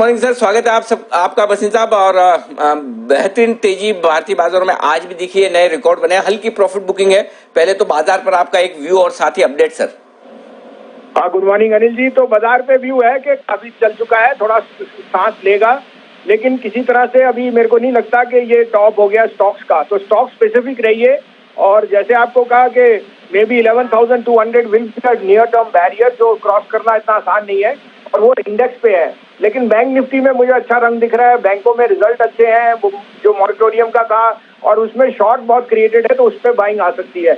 Morning sir, स्वागत है आपका बसिन साहब। और बेहतरीन तेजी भारतीय बाजारों में आज भी दिखी है, नए रिकॉर्ड बने हैं, हल्की प्रॉफिट बुकिंग है। पहले तो बाजार पर आपका एक व्यू और साथ ही अपडेट सर। हाँ, गुड मॉर्निंग अनिल जी। तो बाजार पे व्यू है कि काफी चल चुका है, थोड़ा सांस लेगा, लेकिन किसी तरह से अभी मेरे को नहीं लगता कि ये टॉप हो गया स्टॉक्स का। तो स्टॉक स्पेसिफिक रहिए, और जैसे आपको कहा कि may be 11,200 will be near term barrier, जो क्रॉस करना इतना आसान नहीं है, और वो इंडेक्स पे है। लेकिन बैंक निफ्टी में मुझे अच्छा रंग दिख रहा है, बैंकों में रिजल्ट अच्छे हैं, जो मॉरिटोरियम का था, और उसमें शॉर्ट बहुत क्रिएटेड है, तो उस पर बाइंग आ सकती है।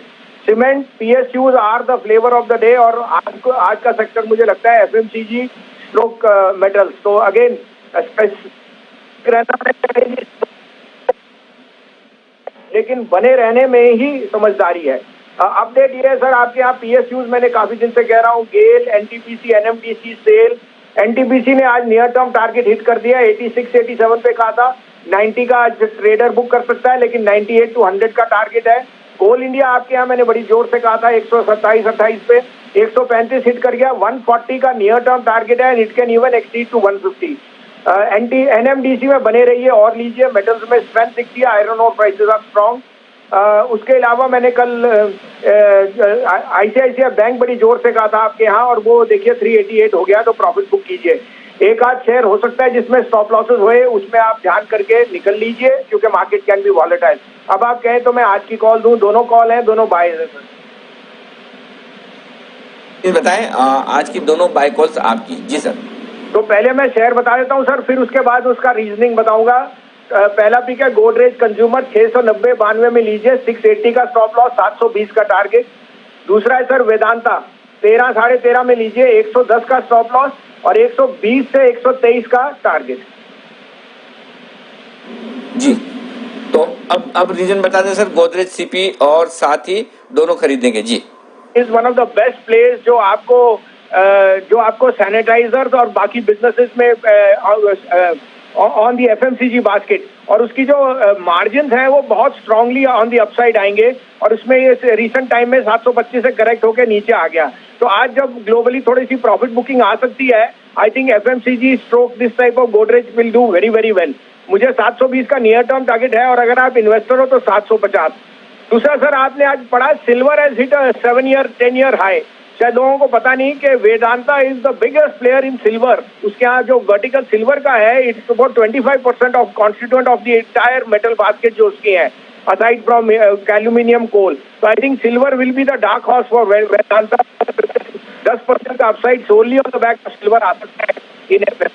Cement, PSUs are the flavour of the day, और आज का सेक्टर मुझे लगता है एफएमसीजी स्ट्रोक मेटल्स। तो अगेन लेकिन बने रहने में ही समझदारी है। अपडेट ये है सर, आपके यहाँ पीएसयूज मैंने काफी दिन से कह रहा हूँ, गेल, एनटीपीसी, एनएमडीसी, सेल। एनटीपीसी ने आज नियर टर्म टारगेट हिट कर दिया, 86-87 पे कहा था, 90 का आज ट्रेडर बुक कर सकता है, लेकिन 98-100 का टारगेट है। कोल इंडिया आपके यहाँ मैंने बड़ी जोर से कहा था 127-28 पे, 135 हिट कर गया, 140 का नियर टर्म टारगेट है, it can even exceed to 150। NMDC में बने रहिए और लीजिए, मेटल्स में स्ट्रेंथ दिखती है, आयरन और प्राइसेस आर स्ट्रॉन्ग। उसके अलावा मैंने कल आईसीआईसीआई बैंक बड़ी जोर से कहा था आपके यहाँ, और वो देखिए 388 हो गया, तो प्रॉफिट बुक कीजिए। एक आध शेयर हो सकता है जिसमें स्टॉप लॉसेस हुए, उसमें आप ध्यान करके निकल लीजिए, क्योंकि मार्केट कैन बी वॉलेटाइल। अब आप कहें तो मैं आज की कॉल दूं, दोनों कॉल हैं, दोनों बाय है सर। बताएं आज की दोनों बाय कॉल्स आपकी। जी सर। तो पहले मैं शेयर बता देता हूं सर, फिर उसके बाद उसका रीजनिंग बताऊंगा। पहला पिक है गोदरेज कंज्यूमर, 690-92 में लीजिए, 680 का स्टॉप लॉस, 720 का टारगेट। दूसरा है सर वेदांता, 13-13.5 में लीजिए, 110 का स्टॉप लॉस, और 120 से 123 का टारगेट। जी, तो अब रीजन बता दें सर, गोदरेज, सीपी और साथ ही दोनों खरीदेंगे। जी, is one of the best place जो आपको सैनिटाइजर्स और बाकी बिजनेसेस में ऑन दी एफएमसीजी बास्केट, और उसकी जो मार्जिन है वो बहुत स्ट्रांगली ऑन दी अपसाइड आएंगे, और उसमें ये रिसेंट टाइम में 725 से करेक्ट होकर नीचे आ गया। तो आज जब ग्लोबली थोड़ी सी प्रॉफिट बुकिंग आ सकती है, I think FMCG stroke this type of Godrej will do very very well. मुझे 720 का नियर टर्म टारगेट है, और अगर आप इन्वेस्टर हो तो 750। दूसरा सर, आपने आज पढ़ा silver has hit 10 year high. शायद लोगों को पता नहीं कि Vedanta is the biggest player in silver. उसके यहाँ जो वर्टिकल सिल्वर का है, it's about 25% of constituent of the entire metal basket जो उसकी है, असाइड फ्रॉम एल्यूमिनियम, कोल। तो I think silver will be the dark horse for Vedanta. 10% का upside solely on the back of silver आ सकता है इन एफ।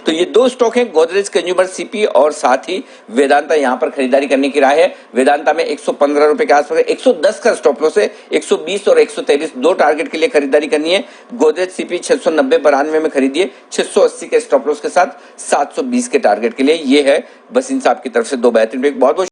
तो ये दो स्टॉक हैं, गोदरेज कंज्यूमर, सीपी, और साथ ही वेदांता। यहां पर खरीदारी करने की राय है। वेदांता में 115 रुपए के आसपास, 110 का स्टॉप लॉस है, 120 और 123 दो टारगेट के लिए खरीदारी करनी है। गोदरेज सीपी 690-92 में खरीदिए, 680 के स्टॉप लॉस के साथ 720 के टारगेट के लिए। ये है बसिन साहब की तरफ से दो बेहतरीन। बहुत बहुत